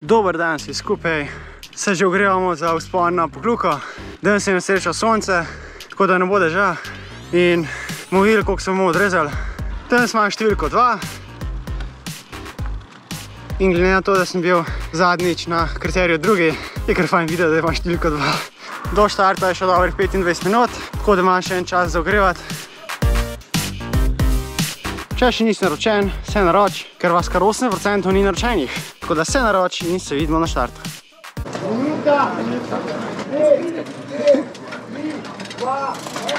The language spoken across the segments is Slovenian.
Dober dan si skupaj, se že ogrevamo za vzpon na Pokluko. Danes se je sreča sonce, tako da ne bo dežja in bomo videli, koliko se bomo odrezali. Danes imam številko 2 in glede na to, da sem bil zadnjič na kriteriju drugi, je kar fajn videti, da imam številko 2. Do štarta je še dobrih 25 minut, tako da imam še en čas za ogrevati. Če še nisi naročen, se naroči, ker vas kar 8% ni naročenih. Tako da se naroči in se vidimo na štartu. Minuta, 5, 4, 3, 2, 1.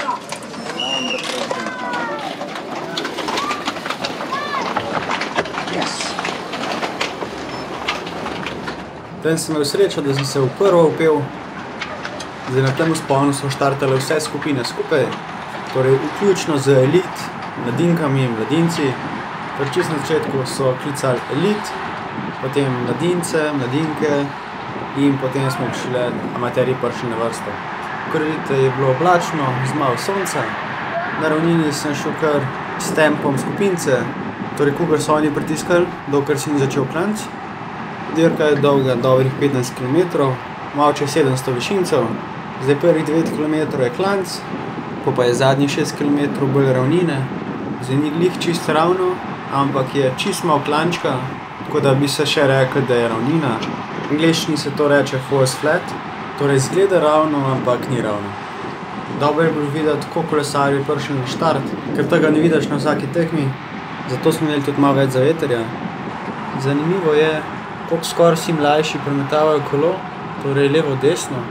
Yes. Danes sem imel srečo, da sem se v prvo upel. Zdaj na tem vzponu so štartale vse skupine skupaj, torej vključno z elit, mladinkami in mladinci. Čisto na začetku so klicali elit, potem mladince, mladinke in potem smo šele amaterji prišli na vrsto. Kar vidite, je bilo oblačno, z malo sonca. Na ravnini sem šel kar s tempom skupince, torej kogar so oni pritiskali, dokler si ni začel klanc. Dirka je dolga dobrih 15 km, malo čez 700 višincev. Zdaj prvih 9 km je klanc, pa je zadnjih 6 km bolj ravnine. Zdaj ni glih čisto ravno, ampak je čisto malo klančka, tako da bi se še rekli, da je ravnina. V angleščini se to reče false flat, torej izgleda ravno, ampak ni ravno. Dobro je bilo videti, koliko kolesarji prišli na štart, ker tega ne vidiš na vsaki tekmi, zato smo imeli tudi malo več zavetrja. Zanimivo je, koliko skoraj vsi mlajši premetavajo kolo, torej levo-desno.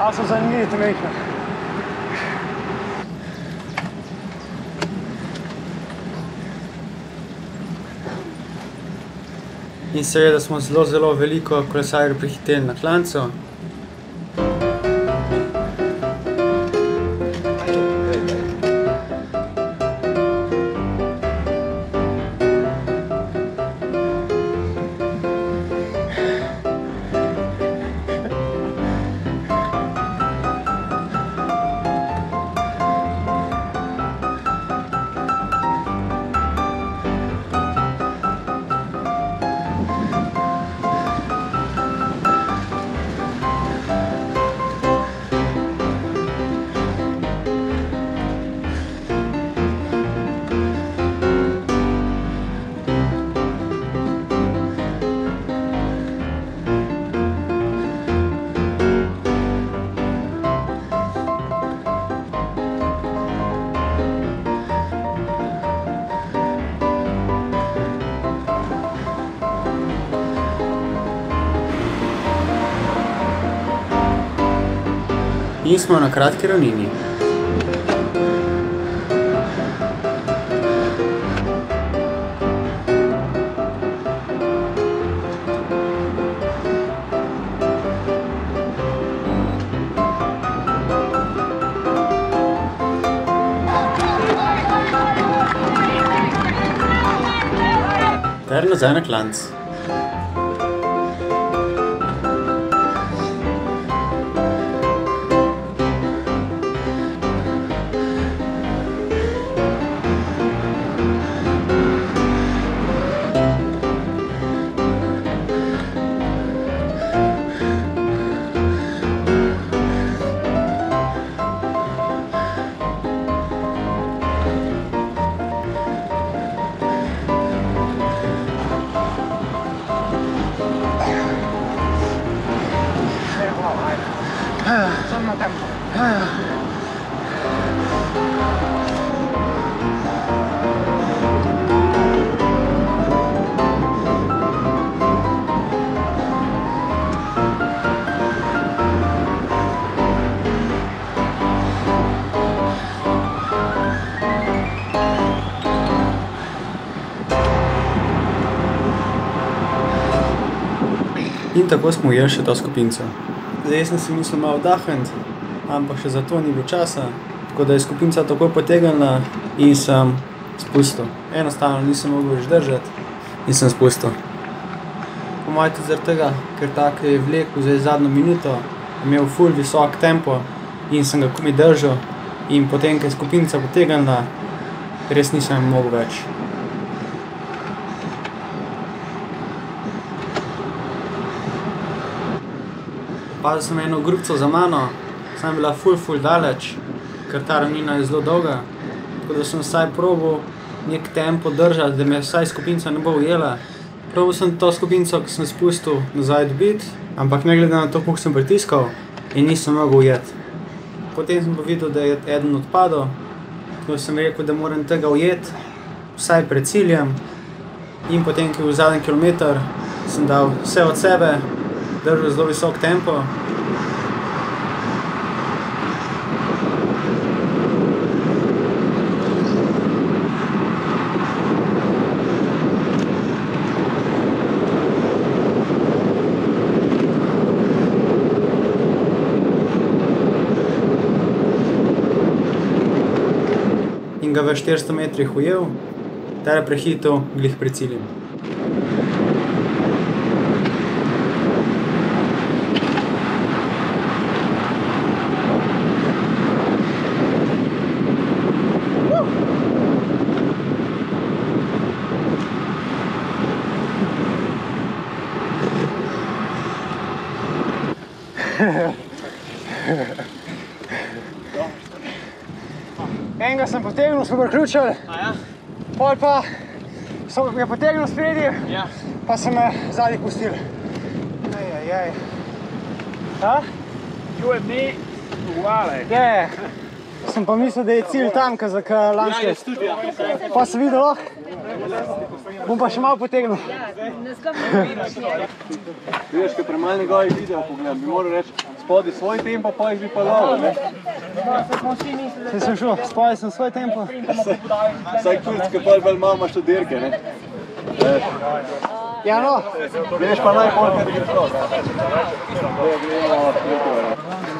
A so zanimivi temekne. In seveda smo zelo veliko kolesarjev prihiteli na klancu. In smo na kratki ravnini. Ter nazaj na klanc. Sono tempo. In tako smo ujeli še to skupinco. Zdaj sem si mislil malo vdahniti, ampak še zato ni bilo časa, tako da je skupinca takoj potegnila in sem spustil. Enostavno nisem mogel več držati in sem spustil. Po mojem tudi zaradi tega, ker tako je vlekel zdaj zadnjo minuto, imel ful visok tempo in sem ga komaj držal in potem, ko je skupinca potegnila, res nisem mogel več. Pazil sem eno grupico za mano, sem bila ful daleč, ker ta ravnina je zelo dolga. Tako da sem vsaj probal nek tempo držati, da me vsaj skupinca ne bo ujela. Probal sem to skupinco, ki sem spustil nazaj dobiti, ampak ne glede na to, koliko sem pritiskal, in nisem mogel ujeti. Potem sem pa videl, da je eden odpadel, tako sem rekel, da moram tega ujeti, vsaj pred ciljem. In potem, ko je v zadnji kilometer, sem dal vse od sebe, držal zelo visok tempo. In ga v 400 metrih ujel, ter prehitel glih pred ciljem. Enega sem potegnil, smo priključili, pol pa so ga potegnil spredi, pa sem me zadnji pustil. You and me, uvale. Sem pa mislil, da je cilj tam, kazak lanske. Pa sem videl, bom pa še malo potegnil. Vidiš, kaj premalo njegovih video pogledam, bi moral reči spodi svoj tempo, pa jih bi pa dolo, ne? Saj sem šel, spodi sem svoj tempo. Vsak kurc, ki pa bolj malo imaš to dirke, ne? Ja, no. Greš pa najbolj, kad greš to.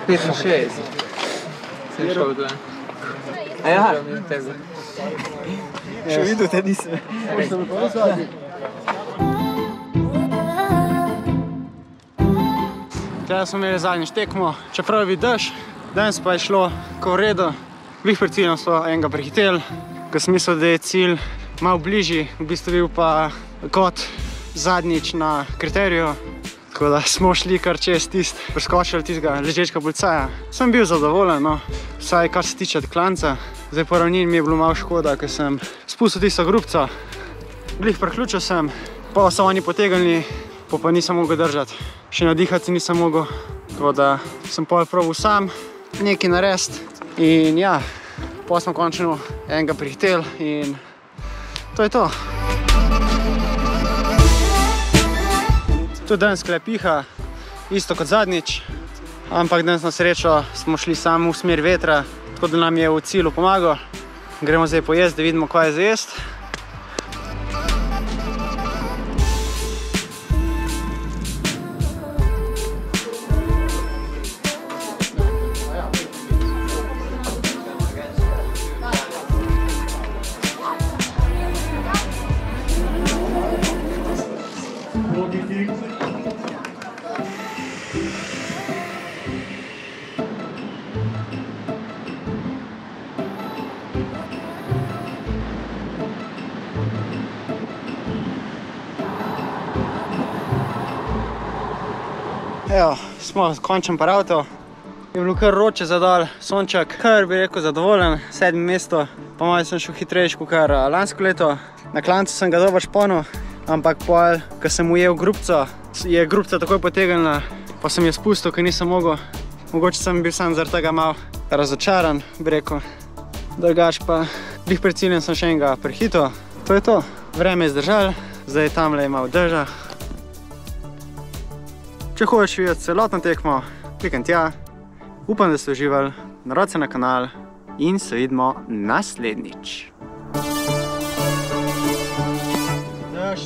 Gremo 65. Sem šel tle. Še videl te nisem. Tega smo imeli zadnjič tekmo, čeprav je bil dež, danes pa je šlo ko v redu. Glih pred ciljem smo enega prehitel, ko sem mislil, da je cilj malo bližji, v bistvu bil pa kot zadnjič na kriteriju. Tako da smo šli kar čez preskočili tistega ležečka policaja. Sem bil zadovoljen, no, vsaj kar se tiče klanca. Zdaj po ravnini mi je bilo malo škoda, ker sem spustil tisto grupico. Glih priključil sem, pa so oni potegnili, pa nisem mogel držati. Še nadihati si nisem mogel, tako da sem pol probal sam nekaj narediti. In ja, pa smo končno enega prehitel in to je to. Tudi danes piha, isto kot zadnjič, ampak danes na srečo smo šli samo v smer vetra, tako da nam je v cilju pomagal. Gremo zdaj pojesti, da vidimo, kaj je za jesti. Evo, smo končen paravto. Je bilo kar vroče zadal, sonček, kar bi rekel zadovoljen, 7. mesto. Pa malo sem šel hitrejši kot lansko leto. Na klancu sem ga dobro šponil, ampak pol, ko sem ujel grupico, je grupica takoj potegnila, pa sem jo spustil, ker nisem mogel. Mogoče sem bil sam zaradi tega malo razočaran, bi rekel. Drugač pa, glih pred ciljem sem še enega prehitel. To je to. Vreme je zdržalo, zdaj tamle je malo deža. Če hočeš videti celotno tekmo, klikam tja. Upam, da ste uživali, naročite se na kanal in se vidimo naslednjič. Dež.